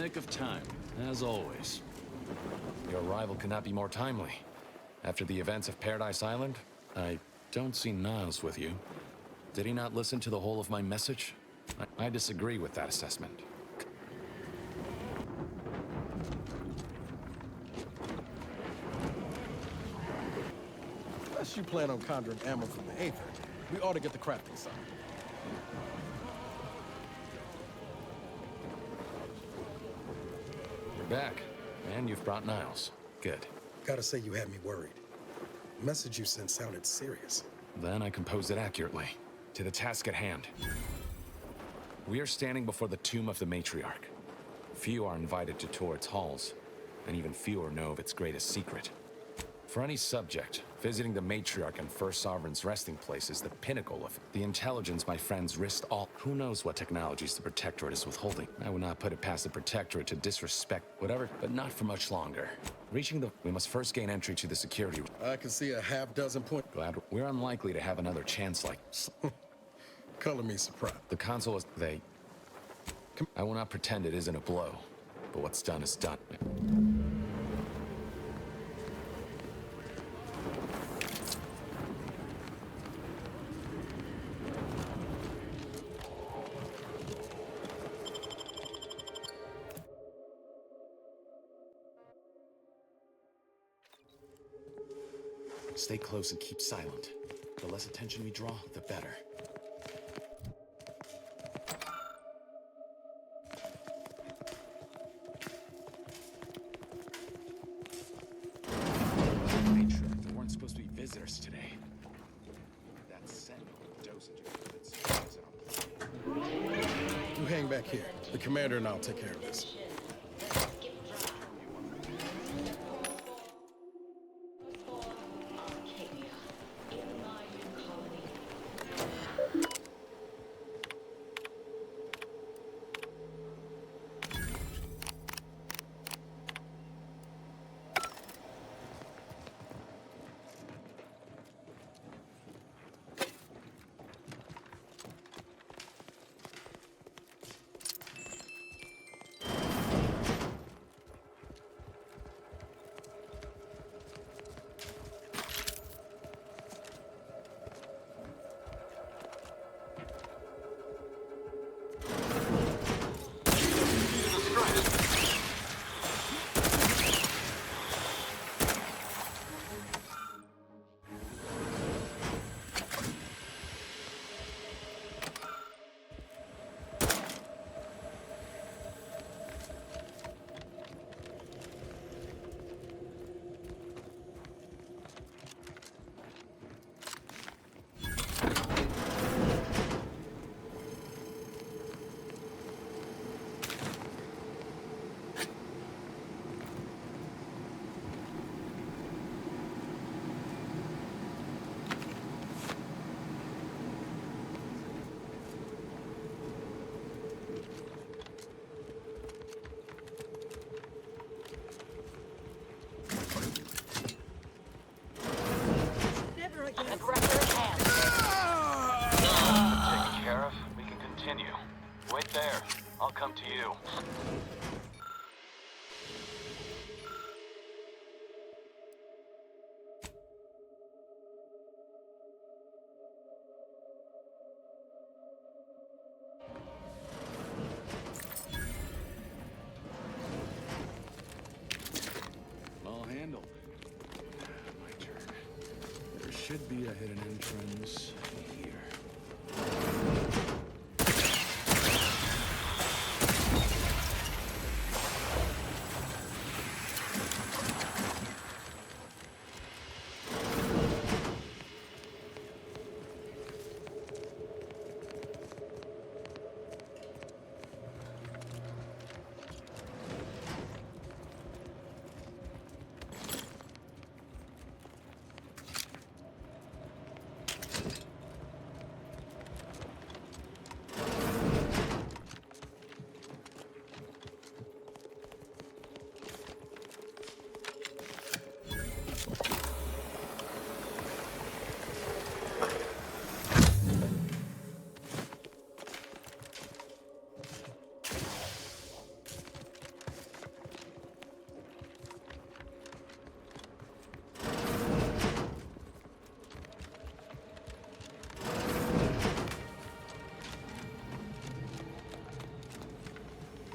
nick of time, as always. Your arrival could not be more timely. After the events of Paradise Island, I don't see Niles with you. Did he not listen to the whole of my message? I disagree with that assessment. Unless you plan on conjuring ammo from the Aether, we ought to get the crafting side. You're back, and you've brought Niles. Good. Gotta say you had me worried. The message you sent sounded serious. Then I composed it accurately. To the task at hand. We are standing before the tomb of the matriarch. Few are invited to tour its halls, and even fewer know of its greatest secret. For any subject, visiting the matriarch and First Sovereign's resting place is the pinnacle of the intelligence my friends risked all. Who knows what technologies the Protectorate is withholding? I would not put it past the Protectorate to disrespect whatever, but not for much longer. We must first gain entry to the security. I can see a half-dozen point. Glad we're unlikely to have another chance like. Color me surprised. The console is I will not pretend it isn't a blow, but what's done is done. Stay close and keep silent. The less attention we draw, the better. Matriarch, there weren't supposed to be visitors today. That scent dosage of You hang back here. The commander and I'll take care of this. Wait there. I'll come to you. All handled. My turn. There should be a hidden entrance here.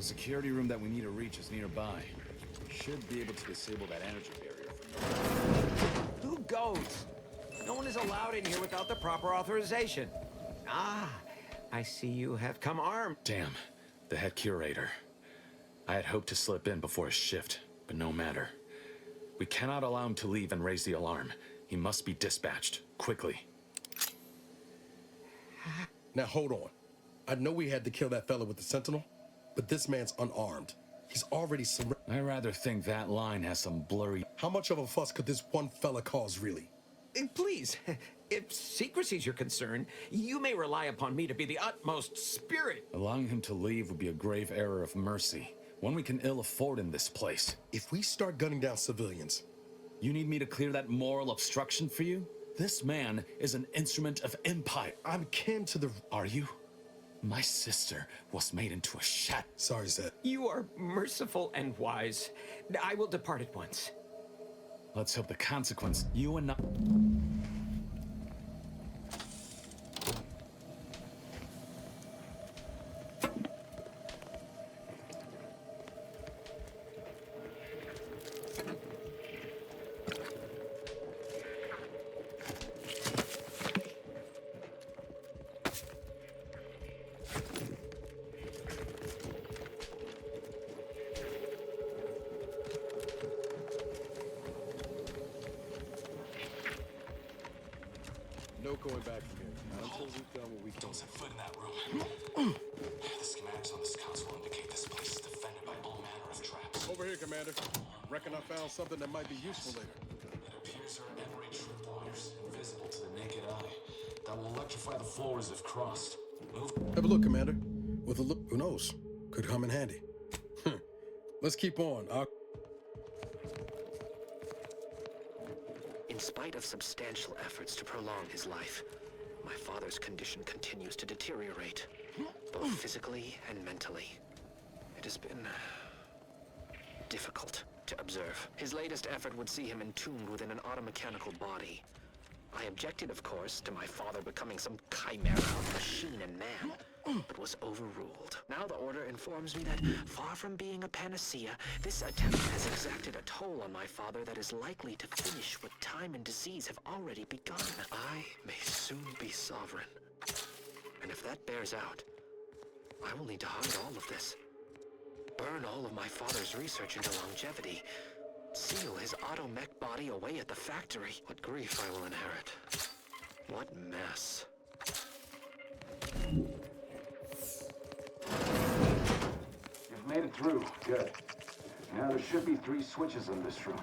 security room that we need to reach is nearby. Should be able to disable that energy barrier from Who goes? No one is allowed in here without the proper authorization. Ah, I see you have come armed. Damn, the head curator. I had hoped to slip in before his shift, but no matter. We cannot allow him to leave and raise the alarm. He must be dispatched, quickly. Now hold on. I know we had to kill that fella with the Sentinel, but this man's unarmed. He's already surrendered. I rather think that line has some blurry... How much of a fuss could this one fella cause, really? Please, if secrecy's your concern, you may rely upon me to be the utmost spirit. Allowing him to leave would be a grave error of mercy, one we can ill afford in this place. If we start gunning down civilians... You need me to clear that moral obstruction for you? This man is an instrument of empire. I'm kin to the... Are you? My sister was made into a shat. Sorry, Zed. You are merciful and wise. I will depart at once. Let's hope the consequence you and I... No going back from here. Not until we've done what we can. Don't set foot in that room. The schematics on this console indicate this place is defended by all manner of traps. Over here, Commander. Reckon I found something that might be useful later. It appears there are end-range tripwires, invisible to the naked eye, that will electrify the floors if crossed. Move. Have a look, Commander. With a look, who knows? Could come in handy. Let's keep on. In spite of substantial efforts to prolong his life, my father's condition continues to deteriorate, both physically and mentally. It has been difficult to observe. His latest effort would see him entombed within an automechanical body. I objected, of course, to my father becoming some chimera of machine and man, but was overruled. Now the Order informs me that, far from being a panacea, this attempt has exacted a toll on my father that is likely to finish what time and disease have already begun. I may soon be sovereign. And if that bears out, I will need to hide all of this. Burn all of my father's research into longevity. Seal his auto-mech body away at the factory. What grief I will inherit. What mess. You've made it through. Good. Now there should be 3 switches in this room.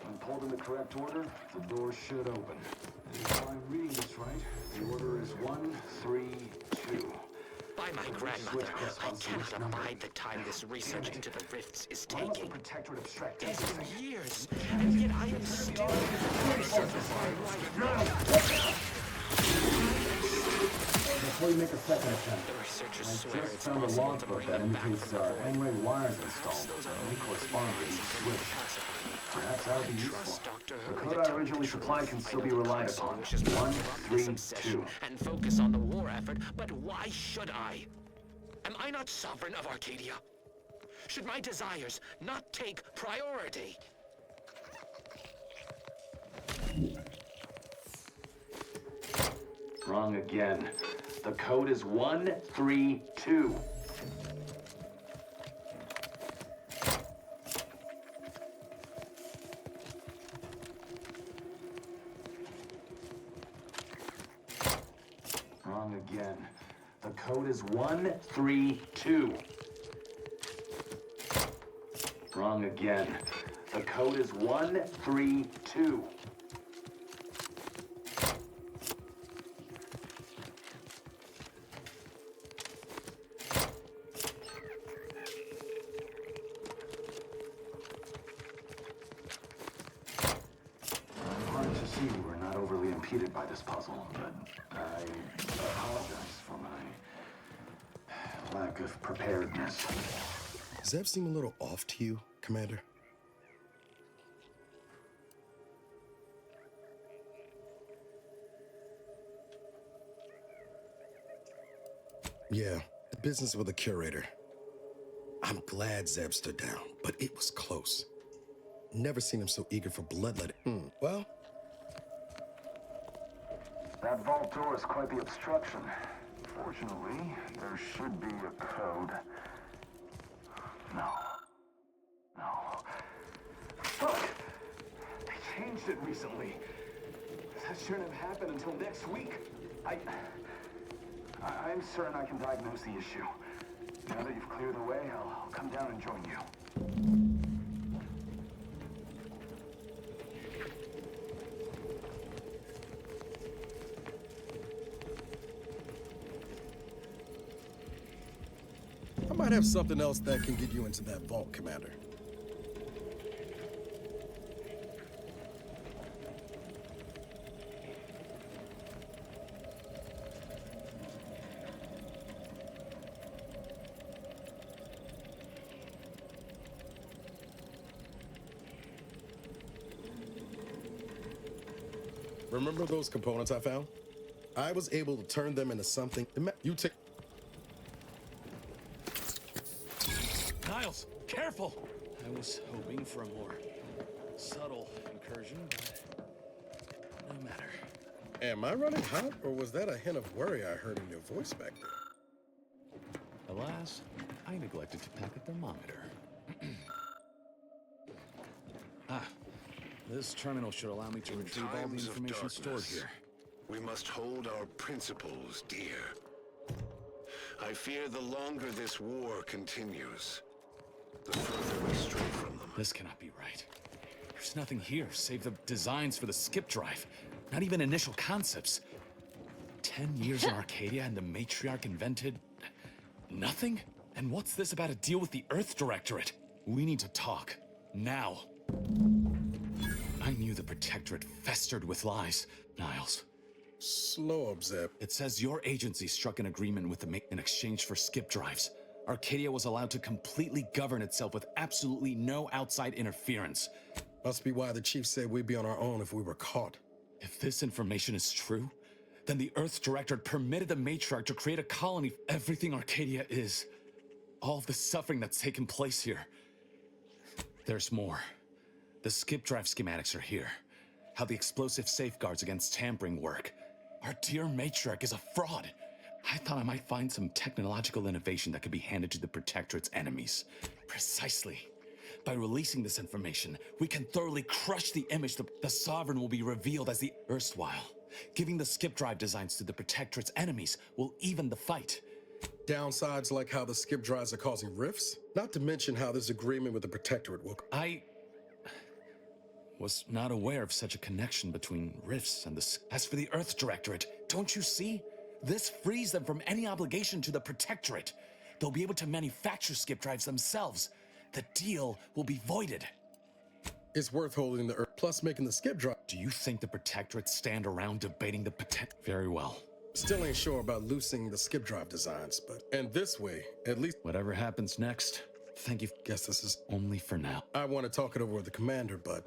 When pulled in the correct order, the door should open. And if I'm reading this right, the order is 1, 3, 2. By my grandmother, I cannot abide the time this research into the rifts is Why must the taking. Protectorate abstract It has everything? been years, and yet I am still researching my life. Before you make a second attempt, The researchers I swear just it's found a possible to logbook bring that them back indicates from the void. N-ray wires installed. They correspond with each switch. Perhaps that'll be useful. Trust Dr. The Hurley code to I originally tell the supplied truth. can I still know be the relied console upon. wishes me to 1, give up 3, this obsession 2. and focus on the war effort, but why should I? Am I not sovereign of Arcadia? Should my desires not take priority? Wrong again. The code is 1, 3, 2. Wrong again. The code is 1, 3, 2. Wrong again. The code is 1, 3, 2. Hard to see we're not overly impeded by this puzzle, but I apologize for my lack of preparedness. Does that seem a little off to you, Commander? Yeah, the business with the curator. I'm glad Zeb stood down, but it was close. Never seen him so eager for bloodletting. Well, That vault door is quite the obstruction. Fortunately, there should be a code. No. No. Fuck! They changed it recently. That shouldn't have happened until next week. I'm certain I can diagnose the issue. Now that you've cleared the way, I'll come down and join you. I might have something else that can get you into that vault, Commander. Remember those components I found? I was able to turn them into something. You take. Niles, careful! I was hoping for a more subtle incursion, but no matter. Am I running hot, or was that a hint of worry I heard in your voice back there? Alas, I neglected to pack a thermometer. This terminal should allow me to retrieve all the Times of information stored darkness, here. we must hold our principles dear. I fear the longer this war continues, the further we stray from them. This cannot be right. There's nothing here save the designs for the skip drive. Not even initial concepts. 10 years in Arcadia and the Matriarch invented nothing? And what's this about a deal with the Earth Directorate? We need to talk. Now. I knew the Protectorate festered with lies, Niles. Slow up, Zeb. It says your agency struck an agreement with the in exchange for skip drives. Arcadia was allowed to completely govern itself with absolutely no outside interference. Must be why the chief said we'd be on our own if we were caught. If this information is true, then the Earth Directorate permitted the Matriarch to create a colony. Everything Arcadia is. All of the suffering that's taken place here. There's more. The skip drive schematics are here. How the explosive safeguards against tampering work. Our dear Matriarch is a fraud. I thought I might find some technological innovation that could be handed to the Protectorate's enemies. Precisely. By releasing this information, we can thoroughly crush the image the Sovereign will be revealed as the erstwhile. Giving the skip drive designs to the Protectorate's enemies will even the fight. Downsides like how the skip drives are causing rifts? Not to mention how this agreement with the Protectorate will... I was not aware of such a connection between rifts and the... As for the Earth Directorate, don't you see? This frees them from any obligation to the Protectorate. They'll be able to manufacture skip drives themselves. The deal will be voided. It's worth holding the Earth, plus making the skip drive. Do you think the Protectorate stand around debating the Very well. Still ain't sure about loosening the skip drive designs, but... And this way, at least... Whatever happens next, thank you. Guess this is... Only for now. I want to talk it over with the commander, but